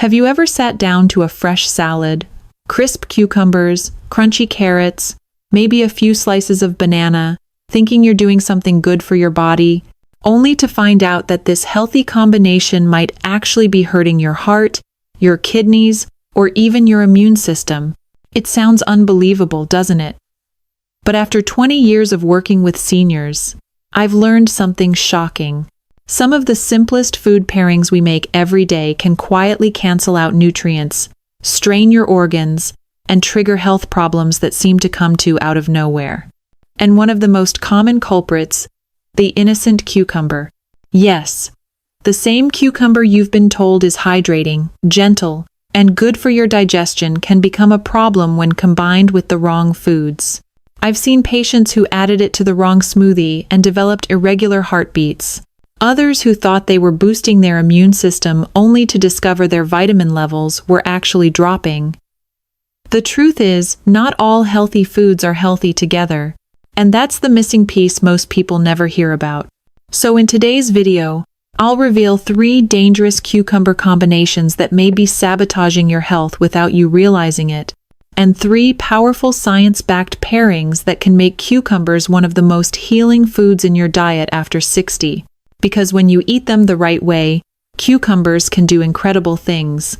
Have you ever sat down to a fresh salad, crisp cucumbers, crunchy carrots, maybe a few slices of banana, thinking you're doing something good for your body, only to find out that this healthy combination might actually be hurting your heart, your kidneys, or even your immune system? It sounds unbelievable, doesn't it? But after 20 years of working with seniors, I've learned something shocking. Some of the simplest food pairings we make every day can quietly cancel out nutrients, strain your organs, and trigger health problems that seem to come to out of nowhere. And one of the most common culprits, the innocent cucumber. Yes, the same cucumber you've been told is hydrating, gentle, and good for your digestion can become a problem when combined with the wrong foods. I've seen patients who added it to the wrong smoothie and developed irregular heartbeats. Others who thought they were boosting their immune system only to discover their vitamin levels were actually dropping. The truth is, not all healthy foods are healthy together, and that's the missing piece most people never hear about. So in today's video, I'll reveal 3 dangerous cucumber combinations that may be sabotaging your health without you realizing it, and 3 powerful science-backed pairings that can make cucumbers one of the most healing foods in your diet after 60. Because when you eat them the right way, cucumbers can do incredible things.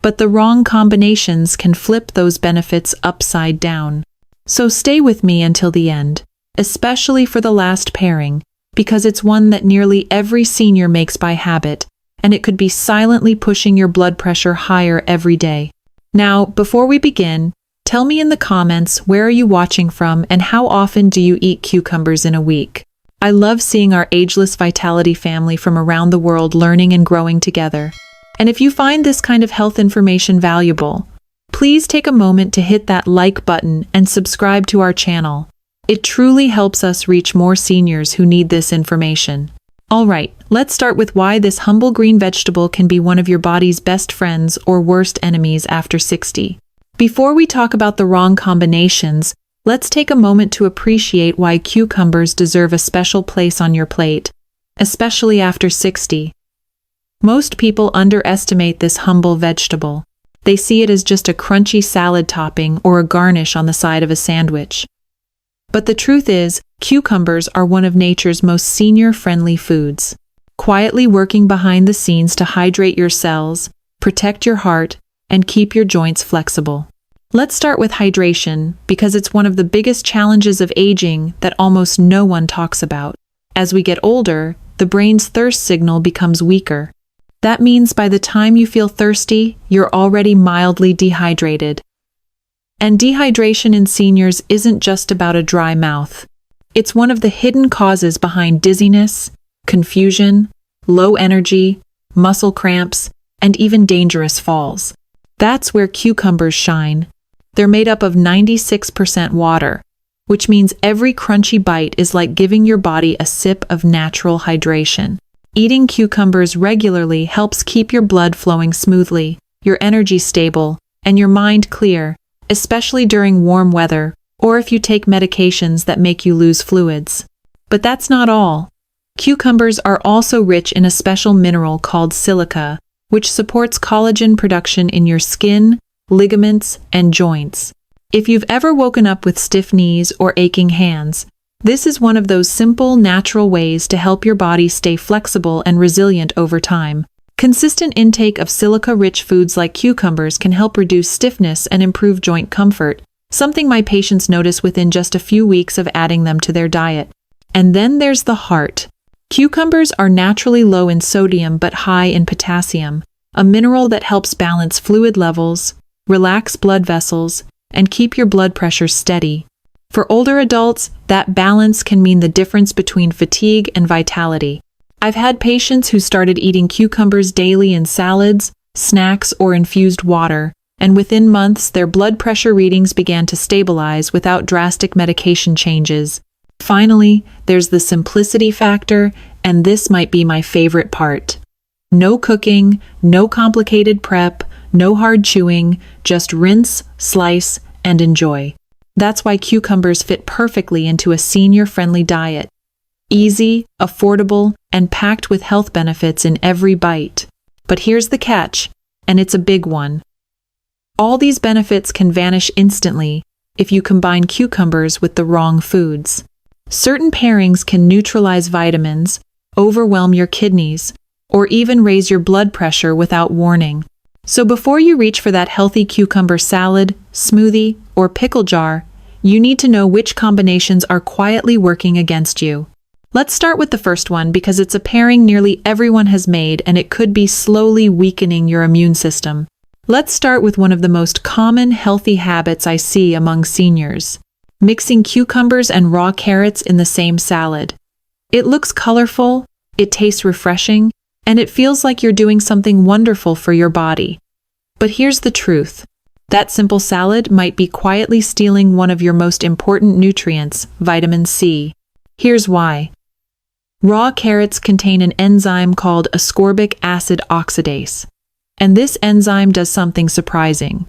But the wrong combinations can flip those benefits upside down. So stay with me until the end, especially for the last pairing, because it's one that nearly every senior makes by habit, and it could be silently pushing your blood pressure higher every day. Now, before we begin, tell me in the comments where are you watching from and how often do you eat cucumbers in a week? I love seeing our ageless vitality family from around the world learning and growing together. And if you find this kind of health information valuable, please take a moment to hit that like button and subscribe to our channel. It truly helps us reach more seniors who need this information. Alright, let's start with why this humble green vegetable can be one of your body's best friends or worst enemies after 60. Before we talk about the wrong combinations, let's take a moment to appreciate why cucumbers deserve a special place on your plate, especially after 60. Most people underestimate this humble vegetable. They see it as just a crunchy salad topping or a garnish on the side of a sandwich. But the truth is, cucumbers are one of nature's most senior-friendly foods, quietly working behind the scenes to hydrate your cells, protect your heart, and keep your joints flexible. Let's start with hydration, because it's one of the biggest challenges of aging that almost no one talks about. As we get older, the brain's thirst signal becomes weaker. That means by the time you feel thirsty, you're already mildly dehydrated. And dehydration in seniors isn't just about a dry mouth. It's one of the hidden causes behind dizziness, confusion, low energy, muscle cramps, and even dangerous falls. That's where cucumbers shine. They're made up of 96% water, which means every crunchy bite is like giving your body a sip of natural hydration. Eating cucumbers regularly helps keep your blood flowing smoothly, your energy stable, and your mind clear, especially during warm weather, or if you take medications that make you lose fluids. But that's not all. Cucumbers are also rich in a special mineral called silica, which supports collagen production in your skin, ligaments, and joints. If you've ever woken up with stiff knees or aching hands, this is one of those simple, natural ways to help your body stay flexible and resilient over time. Consistent intake of silica-rich foods like cucumbers can help reduce stiffness and improve joint comfort, something my patients notice within just a few weeks of adding them to their diet. And then there's the heart. Cucumbers are naturally low in sodium but high in potassium, a mineral that helps balance fluid levels, relax blood vessels, and keep your blood pressure steady. For older adults, that balance can mean the difference between fatigue and vitality. I've had patients who started eating cucumbers daily in salads, snacks, or infused water, and within months their blood pressure readings began to stabilize without drastic medication changes. Finally, there's the simplicity factor, and this might be my favorite part. No cooking, no complicated prep, no hard chewing, just rinse, slice, and enjoy. That's why cucumbers fit perfectly into a senior-friendly diet. Easy, affordable, and packed with health benefits in every bite. But here's the catch. and it's a big one. All these benefits can vanish instantly if you combine cucumbers with the wrong foods. Certain pairings can neutralize vitamins, overwhelm your kidneys, or even raise your blood pressure without warning. So before you reach for that healthy cucumber salad, smoothie, or pickle jar, you need to know which combinations are quietly working against you. Let's start with the first one because it's a pairing nearly everyone has made and it could be slowly weakening your immune system. Let's start with one of the most common healthy habits I see among seniors: mixing cucumbers and raw carrots in the same salad. It looks colorful, it tastes refreshing, and it feels like you're doing something wonderful for your body. But here's the truth. That simple salad might be quietly stealing one of your most important nutrients, vitamin C. Here's why. Raw carrots contain an enzyme called ascorbic acid oxidase, and this enzyme does something surprising.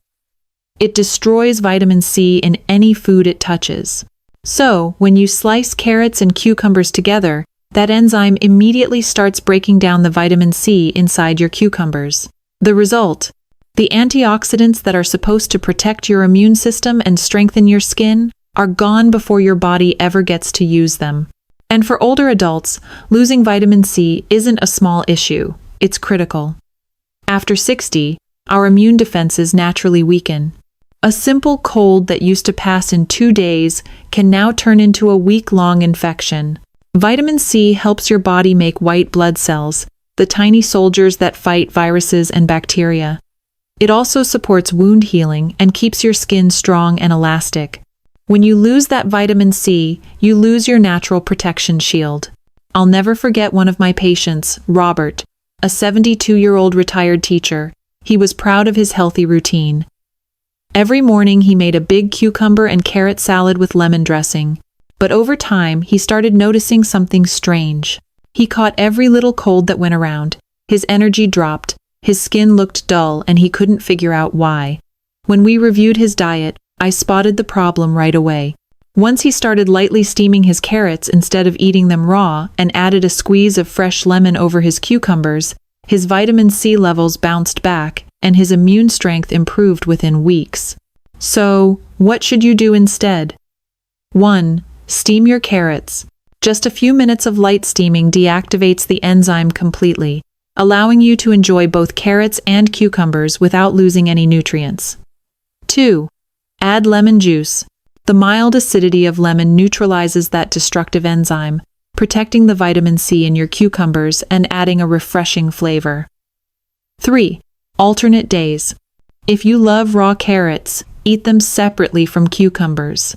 It destroys vitamin C in any food it touches. So, when you slice carrots and cucumbers together, that enzyme immediately starts breaking down the vitamin C inside your cucumbers. The result: the antioxidants that are supposed to protect your immune system and strengthen your skin are gone before your body ever gets to use them. And for older adults, losing vitamin C isn't a small issue, it's critical. After 60, our immune defenses naturally weaken. A simple cold that used to pass in 2 days can now turn into a week-long infection. Vitamin C helps your body make white blood cells, the tiny soldiers that fight viruses and bacteria. It also supports wound healing and keeps your skin strong and elastic. When you lose that vitamin C, you lose your natural protection shield. I'll never forget one of my patients, Robert, a 72-year-old retired teacher. He was proud of his healthy routine. Every morning he made a big cucumber and carrot salad with lemon dressing. But over time, he started noticing something strange. He caught every little cold that went around. His energy dropped, his skin looked dull, and he couldn't figure out why. When we reviewed his diet, I spotted the problem right away. Once he started lightly steaming his carrots instead of eating them raw and added a squeeze of fresh lemon over his cucumbers, his vitamin C levels bounced back and his immune strength improved within weeks. So, what should you do instead? 1. Steam your carrots. Just a few minutes of light steaming deactivates the enzyme completely, allowing you to enjoy both carrots and cucumbers without losing any nutrients. 2. Add lemon juice. The mild acidity of lemon neutralizes that destructive enzyme, protecting the vitamin C in your cucumbers and adding a refreshing flavor. 3. Alternate days. If you love raw carrots, eat them separately from cucumbers.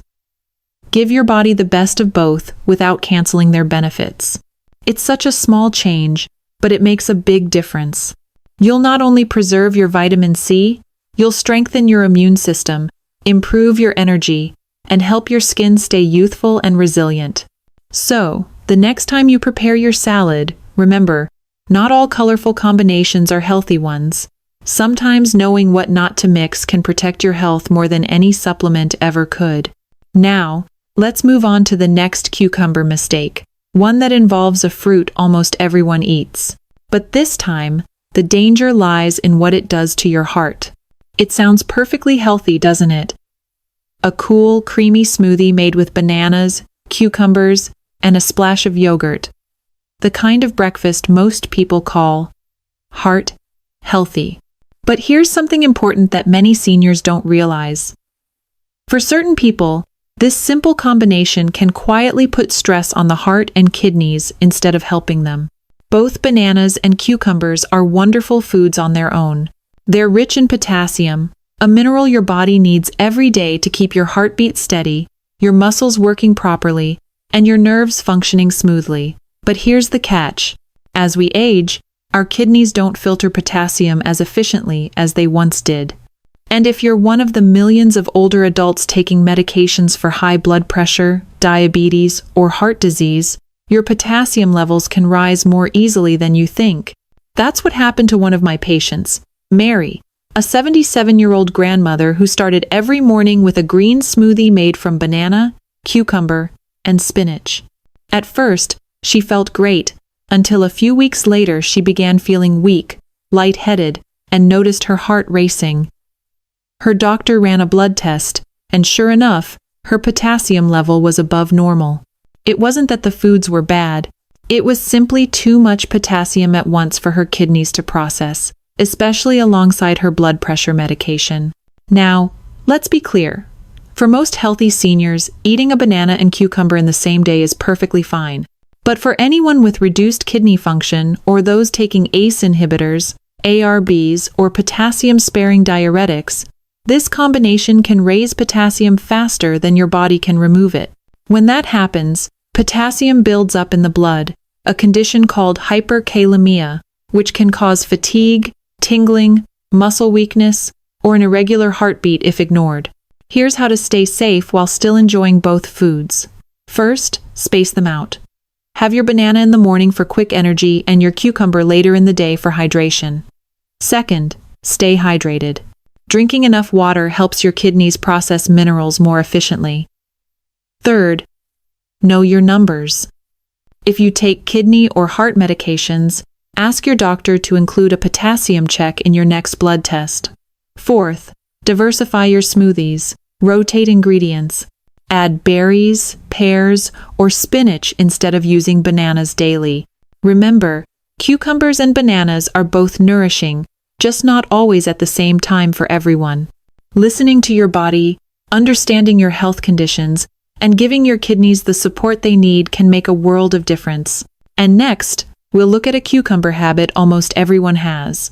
Give your body the best of both without canceling their benefits. It's such a small change, but it makes a big difference. You'll not only preserve your vitamin C, you'll strengthen your immune system, improve your energy, and help your skin stay youthful and resilient. So, the next time you prepare your salad, remember, not all colorful combinations are healthy ones. Sometimes knowing what not to mix can protect your health more than any supplement ever could. Now, let's move on to the next cucumber mistake, one that involves a fruit almost everyone eats. But this time, the danger lies in what it does to your heart. It sounds perfectly healthy, doesn't it? A cool, creamy smoothie made with bananas, cucumbers, and a splash of yogurt. The kind of breakfast most people call heart healthy. But here's something important that many seniors don't realize. For certain people, this simple combination can quietly put stress on the heart and kidneys instead of helping them. Both bananas and cucumbers are wonderful foods on their own. They're rich in potassium, a mineral your body needs every day to keep your heartbeat steady, your muscles working properly, and your nerves functioning smoothly. But here's the catch. As we age, our kidneys don't filter potassium as efficiently as they once did. And if you're one of the millions of older adults taking medications for high blood pressure, diabetes, or heart disease, your potassium levels can rise more easily than you think. That's what happened to one of my patients, Mary, a 77-year-old grandmother who started every morning with a green smoothie made from banana, cucumber, and spinach. At first, she felt great, until a few weeks later she began feeling weak, lightheaded, and noticed her heart racing. Her doctor ran a blood test, and sure enough, her potassium level was above normal. It wasn't that the foods were bad. It was simply too much potassium at once for her kidneys to process, especially alongside her blood pressure medication. Now, let's be clear. For most healthy seniors, eating a banana and cucumber in the same day is perfectly fine. But for anyone with reduced kidney function or those taking ACE inhibitors, ARBs, or potassium-sparing diuretics, this combination can raise potassium faster than your body can remove it. When that happens, potassium builds up in the blood, a condition called hyperkalemia, which can cause fatigue, tingling, muscle weakness, or an irregular heartbeat if ignored. Here's how to stay safe while still enjoying both foods. First, space them out. Have your banana in the morning for quick energy and your cucumber later in the day for hydration. Second, stay hydrated. Drinking enough water helps your kidneys process minerals more efficiently. Third, know your numbers. If you take kidney or heart medications, ask your doctor to include a potassium check in your next blood test. Fourth, diversify your smoothies. Rotate ingredients. Add berries, pears, or spinach instead of using bananas daily. Remember, cucumbers and bananas are both nourishing, just not always at the same time for everyone. Listening to your body, understanding your health conditions, and giving your kidneys the support they need can make a world of difference. And next, we'll look at a cucumber habit almost everyone has.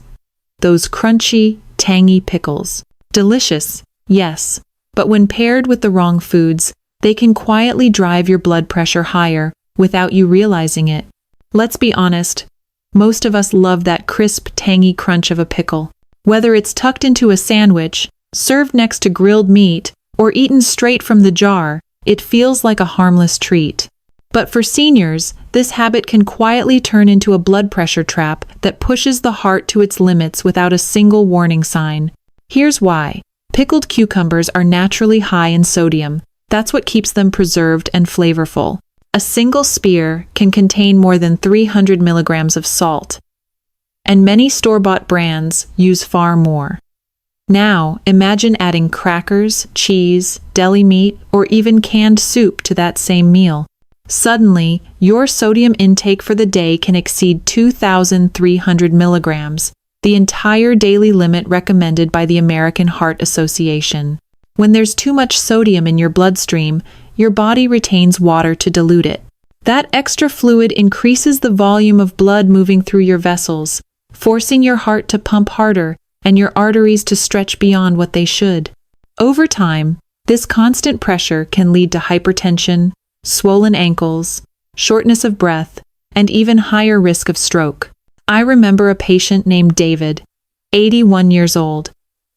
Those crunchy, tangy pickles. Delicious, yes, but when paired with the wrong foods, they can quietly drive your blood pressure higher without you realizing it. Let's be honest, most of us love that crisp, tangy crunch of a pickle. Whether it's tucked into a sandwich, served next to grilled meat, or eaten straight from the jar, it feels like a harmless treat. But for seniors, this habit can quietly turn into a blood pressure trap that pushes the heart to its limits without a single warning sign. Here's why. Pickled cucumbers are naturally high in sodium. That's what keeps them preserved and flavorful. A single spear can contain more than 300 milligrams of salt, and many store-bought brands use far more. Now, imagine adding crackers, cheese, deli meat, or even canned soup to that same meal. Suddenly, your sodium intake for the day can exceed 2,300 milligrams, the entire daily limit recommended by the American Heart Association. When there's too much sodium in your bloodstream, your body retains water to dilute it. That extra fluid increases the volume of blood moving through your vessels, forcing your heart to pump harder and your arteries to stretch beyond what they should. Over time, this constant pressure can lead to hypertension, swollen ankles, shortness of breath, and even higher risk of stroke. I remember a patient named David, 81 years old,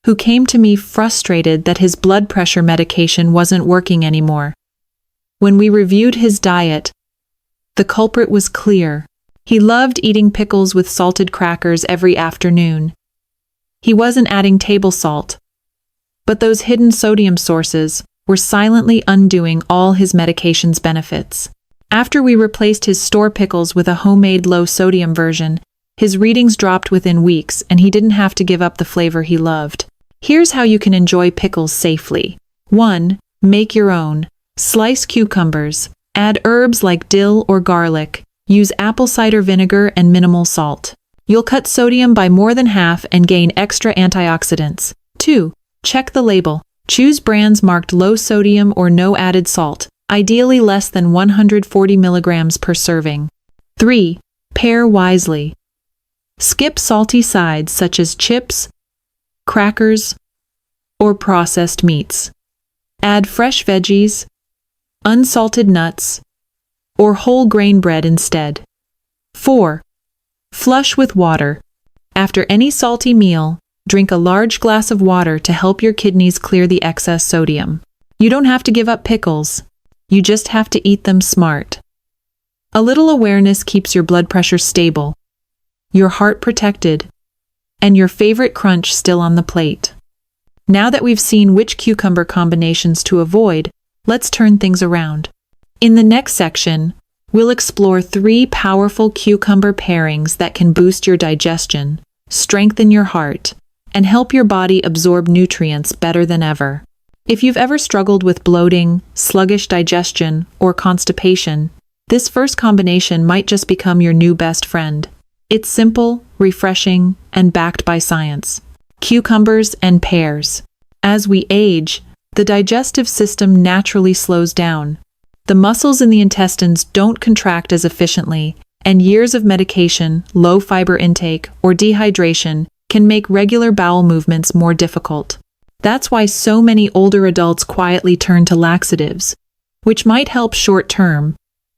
who came to me frustrated that his blood pressure medication wasn't working anymore. When we reviewed his diet, the culprit was clear. He loved eating pickles with salted crackers every afternoon. He wasn't adding table salt, but those hidden sodium sources were silently undoing all his medication's benefits. After we replaced his store pickles with a homemade low-sodium version, his readings dropped within weeks and he didn't have to give up the flavor he loved. Here's how you can enjoy pickles safely. 1. Make your own. Slice cucumbers. Add herbs like dill or garlic. Use apple cider vinegar and minimal salt. You'll cut sodium by more than half and gain extra antioxidants. 2. Check the label. Choose brands marked low sodium or no added salt, ideally less than 140 milligrams per serving. 3. Pair wisely. Skip salty sides such as chips, crackers, or processed meats. Add fresh veggies, unsalted nuts, or whole grain bread instead. 4. Flush with water. After any salty meal, drink a large glass of water to help your kidneys clear the excess sodium. You don't have to give up pickles. You just have to eat them smart. A little awareness keeps your blood pressure stable, your heart protected, and your favorite crunch still on the plate. Now that we've seen which cucumber combinations to avoid, let's turn things around. In the next section, we'll explore 3 powerful cucumber pairings that can boost your digestion, strengthen your heart, and help your body absorb nutrients better than ever. If you've ever struggled with bloating, sluggish digestion, or constipation, this first combination might just become your new best friend. It's simple, refreshing, and backed by science. Cucumbers and pears. As we age, the digestive system naturally slows down. The muscles in the intestines don't contract as efficiently, and years of medication, low fiber intake, or dehydration can make regular bowel movements more difficult. That's why so many older adults quietly turn to laxatives, which might help short-term,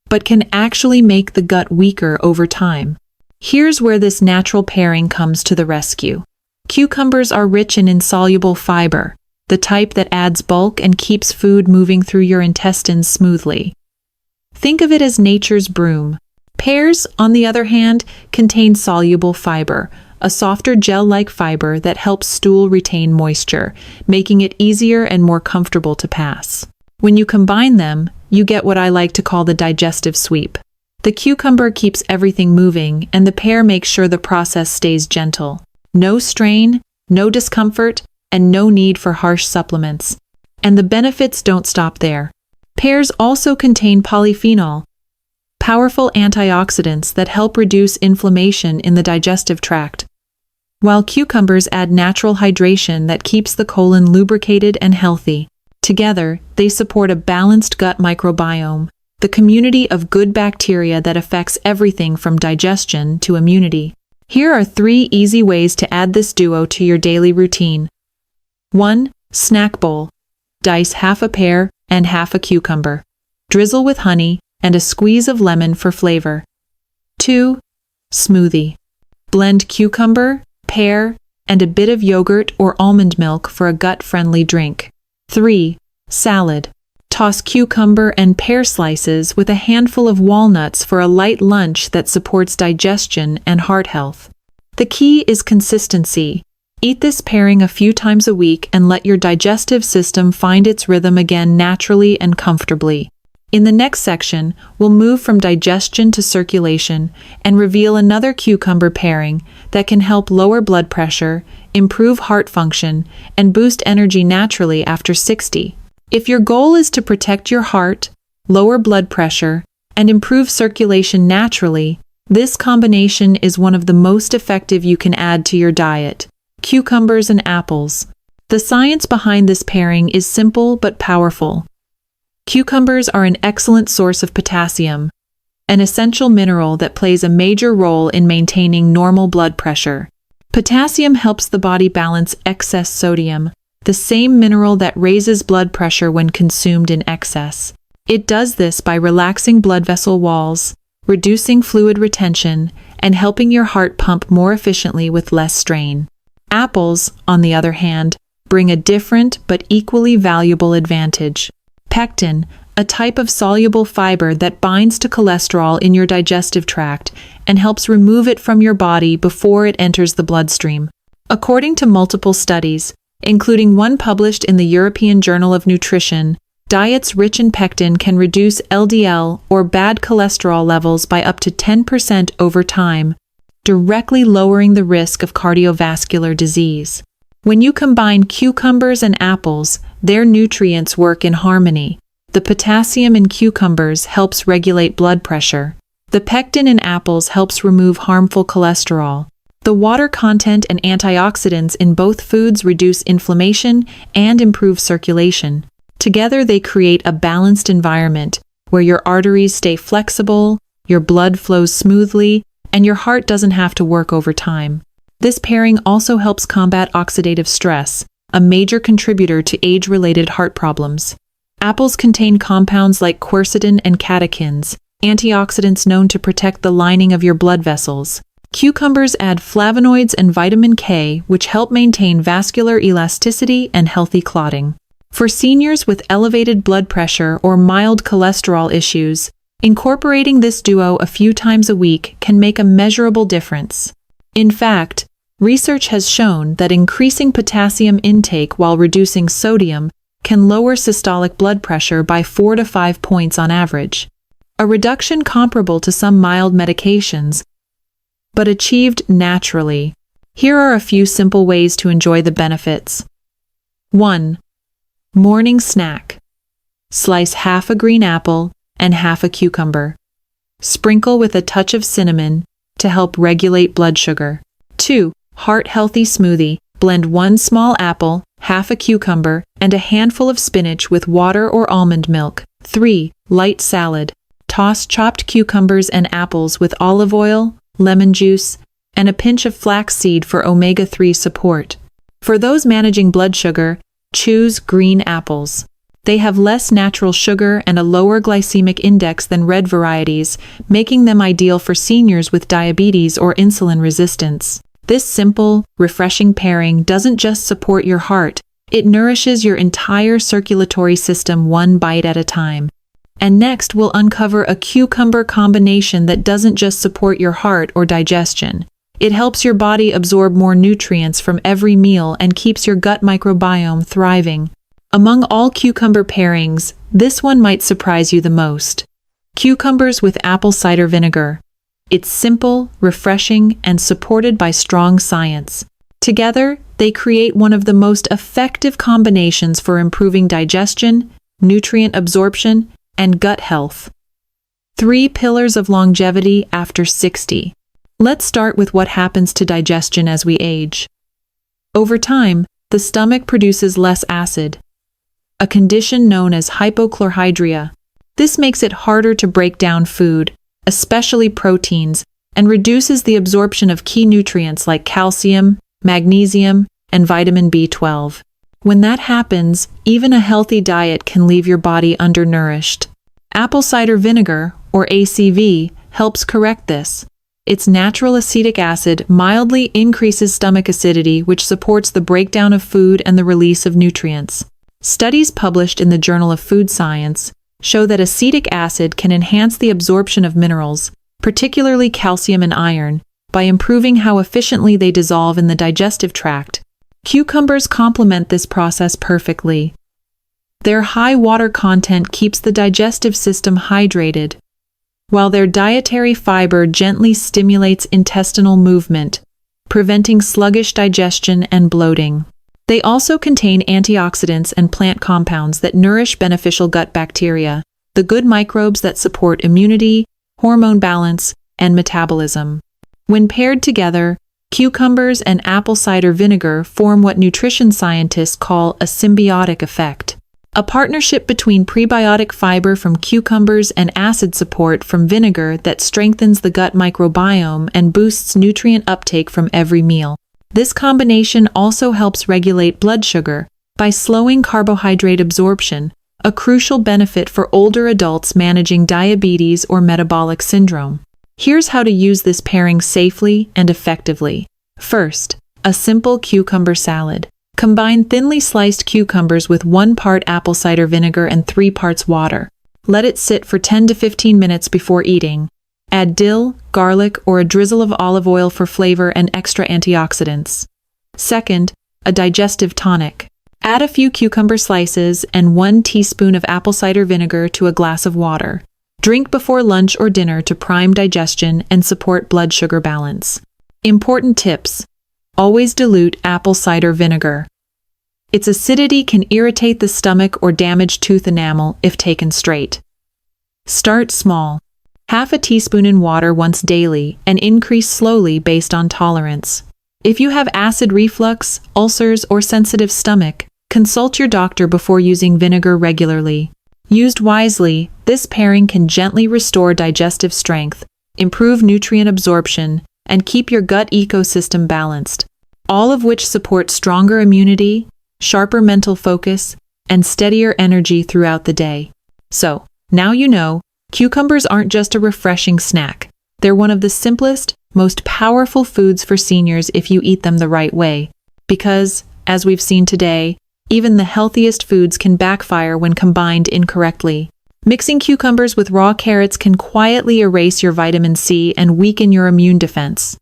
but can actually make the gut weaker over time. Here's where this natural pairing comes to the rescue. Cucumbers are rich in insoluble fiber, the type that adds bulk and keeps food moving through your intestines smoothly. Think of it as nature's broom. Pears, on the other hand, contain soluble fiber, a softer gel-like fiber that helps stool retain moisture, making it easier and more comfortable to pass. When you combine them, you get what I like to call the digestive sweep. The cucumber keeps everything moving, and the pear makes sure the process stays gentle. No strain, no discomfort, and no need for harsh supplements. And the benefits don't stop there. Pears also contain polyphenol, powerful antioxidants that help reduce inflammation in the digestive tract, while cucumbers add natural hydration that keeps the colon lubricated and healthy. Together, they support a balanced gut microbiome, the community of good bacteria that affects everything from digestion to immunity. Here are 3 easy ways to add this duo to your daily routine. 1. Snack bowl. Dice half a pear and half a cucumber. Drizzle with honey and a squeeze of lemon for flavor. 2. Smoothie. Blend cucumber, pear, and a bit of yogurt or almond milk for a gut-friendly drink. 3. Salad. Toss cucumber and pear slices with a handful of walnuts for a light lunch that supports digestion and heart health. The key is consistency. Eat this pairing a few times a week and let your digestive system find its rhythm again naturally and comfortably. In the next section, we'll move from digestion to circulation and reveal another cucumber pairing that can help lower blood pressure, improve heart function, and boost energy naturally after 60. If your goal is to protect your heart, lower blood pressure, and improve circulation naturally, this combination is one of the most effective you can add to your diet. Cucumbers and apples. The science behind this pairing is simple but powerful. Cucumbers are an excellent source of potassium, an essential mineral that plays a major role in maintaining normal blood pressure. Potassium helps the body balance excess sodium, the same mineral that raises blood pressure when consumed in excess. It does this by relaxing blood vessel walls, reducing fluid retention, and helping your heart pump more efficiently with less strain. Apples, on the other hand, bring a different but equally valuable advantage. Pectin, a type of soluble fiber that binds to cholesterol in your digestive tract and helps remove it from your body before it enters the bloodstream. According to multiple studies, including one published in the European Journal of Nutrition, diets rich in pectin can reduce LDL or bad cholesterol levels by up to 10% over time, directly lowering the risk of cardiovascular disease. When you combine cucumbers and apples, their nutrients work in harmony. The potassium in cucumbers helps regulate blood pressure. The pectin in apples helps remove harmful cholesterol. The water content and antioxidants in both foods reduce inflammation and improve circulation. Together they create a balanced environment where your arteries stay flexible, your blood flows smoothly, and your heart doesn't have to work overtime. This pairing also helps combat oxidative stress, a major contributor to age-related heart problems. Apples contain compounds like quercetin and catechins, antioxidants known to protect the lining of your blood vessels. Cucumbers add flavonoids and vitamin K, which help maintain vascular elasticity and healthy clotting. For seniors with elevated blood pressure or mild cholesterol issues, incorporating this duo a few times a week can make a measurable difference. In fact, research has shown that increasing potassium intake while reducing sodium can lower systolic blood pressure by 4 to 5 points on average, a reduction comparable to some mild medications, but achieved naturally. Here are a few simple ways to enjoy the benefits. 1. Morning snack. Slice half a green apple and half a cucumber. Sprinkle with a touch of cinnamon to help regulate blood sugar. 2. Heart-healthy smoothie. Blend 1 small apple, half a cucumber, and a handful of spinach with water or almond milk. 3. Light salad. Toss chopped cucumbers and apples with olive oil, lemon juice, and a pinch of flaxseed for omega-3 support. For those managing blood sugar, choose green apples. They have less natural sugar and a lower glycemic index than red varieties, making them ideal for seniors with diabetes or insulin resistance. This simple, refreshing pairing doesn't just support your heart, it nourishes your entire circulatory system one bite at a time. And next, we'll uncover a cucumber combination that doesn't just support your heart or digestion. It helps your body absorb more nutrients from every meal and keeps your gut microbiome thriving. Among all cucumber pairings, this one might surprise you the most. Cucumbers with apple cider vinegar. It's simple, refreshing, and supported by strong science. Together, they create one of the most effective combinations for improving digestion, nutrient absorption, and gut health. 3 pillars of longevity after 60. Let's start with what happens to digestion as we age. Over time, the stomach produces less acid, a condition known as hypochlorhydria. This makes it harder to break down food, especially proteins, and reduces the absorption of key nutrients like calcium, magnesium, and vitamin B12. When that happens, even a healthy diet can leave your body undernourished. Apple cider vinegar, or ACV, helps correct this. Its natural acetic acid mildly increases stomach acidity, which supports the breakdown of food and the release of nutrients. Studies published in the Journal of Food Science show that acetic acid can enhance the absorption of minerals, particularly calcium and iron, by improving how efficiently they dissolve in the digestive tract. Cucumbers complement this process perfectly. Their high water content keeps the digestive system hydrated, while their dietary fiber gently stimulates intestinal movement, preventing sluggish digestion and bloating. They also contain antioxidants and plant compounds that nourish beneficial gut bacteria, the good microbes that support immunity, hormone balance, and metabolism. When paired together, cucumbers and apple cider vinegar form what nutrition scientists call a symbiotic effect. A partnership between prebiotic fiber from cucumbers and acid support from vinegar that strengthens the gut microbiome and boosts nutrient uptake from every meal. This combination also helps regulate blood sugar by slowing carbohydrate absorption, a crucial benefit for older adults managing diabetes or metabolic syndrome. Here's how to use this pairing safely and effectively. First, a simple cucumber salad. Combine thinly sliced cucumbers with 1 part apple cider vinegar and 3 parts water. Let it sit for 10 to 15 minutes before eating. Add dill, garlic, or a drizzle of olive oil for flavor and extra antioxidants. Second, a digestive tonic. Add a few cucumber slices and 1 teaspoon of apple cider vinegar to a glass of water. Drink before lunch or dinner to prime digestion and support blood sugar balance. Important tips. Always dilute apple cider vinegar. Its acidity can irritate the stomach or damage tooth enamel if taken straight. Start small. Half a teaspoon in water once daily and increase slowly based on tolerance. If you have acid reflux, ulcers, or sensitive stomach, consult your doctor before using vinegar regularly. Used wisely, this pairing can gently restore digestive strength, improve nutrient absorption, and keep your gut ecosystem balanced, all of which support stronger immunity, sharper mental focus, and steadier energy throughout the day. So, now you know, cucumbers aren't just a refreshing snack. They're one of the simplest, most powerful foods for seniors if you eat them the right way. Because, as we've seen today, even the healthiest foods can backfire when combined incorrectly. Mixing cucumbers with raw carrots can quietly erase your vitamin C and weaken your immune defense.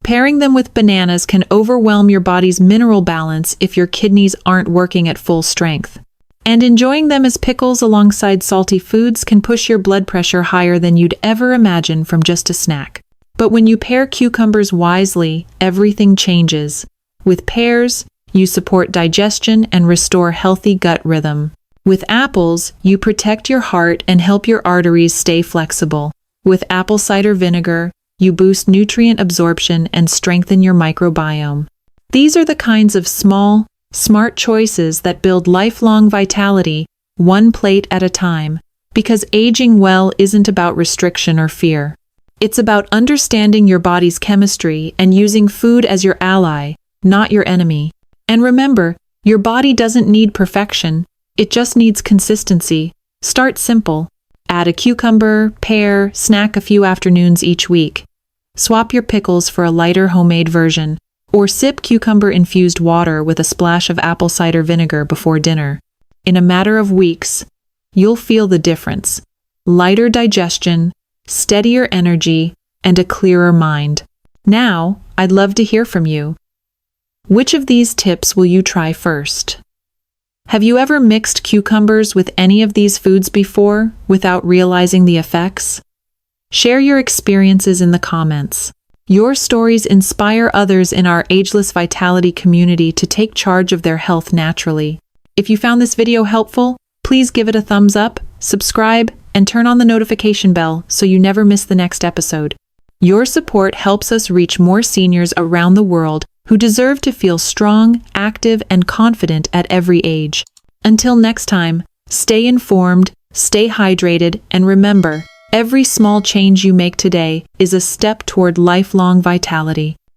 Pairing them with bananas can overwhelm your body's mineral balance if your kidneys aren't working at full strength. And enjoying them as pickles alongside salty foods can push your blood pressure higher than you'd ever imagine from just a snack. But when you pair cucumbers wisely, everything changes. With pears, you support digestion and restore healthy gut rhythm. With apples, you protect your heart and help your arteries stay flexible. With apple cider vinegar, you boost nutrient absorption and strengthen your microbiome. These are the kinds of small, smart choices that build lifelong vitality, one plate at a time, because aging well isn't about restriction or fear. It's about understanding your body's chemistry and using food as your ally, not your enemy. And remember, your body doesn't need perfection, it just needs consistency. Start simple. Add a cucumber, pear, snack a few afternoons each week. Swap your pickles for a lighter homemade version, or sip cucumber-infused water with a splash of apple cider vinegar before dinner. In a matter of weeks, you'll feel the difference. Lighter digestion, steadier energy, and a clearer mind. Now, I'd love to hear from you. Which of these tips will you try first? Have you ever mixed cucumbers with any of these foods before without realizing the effects? Share your experiences in the comments. Your stories inspire others in our Ageless Vitality community to take charge of their health naturally. If you found this video helpful, please give it a thumbs up, subscribe, and turn on the notification bell so you never miss the next episode. Your support helps us reach more seniors around the world who deserve to feel strong, active, and confident at every age. Until next time, stay informed, stay hydrated, and remember, every small change you make today is a step toward lifelong vitality.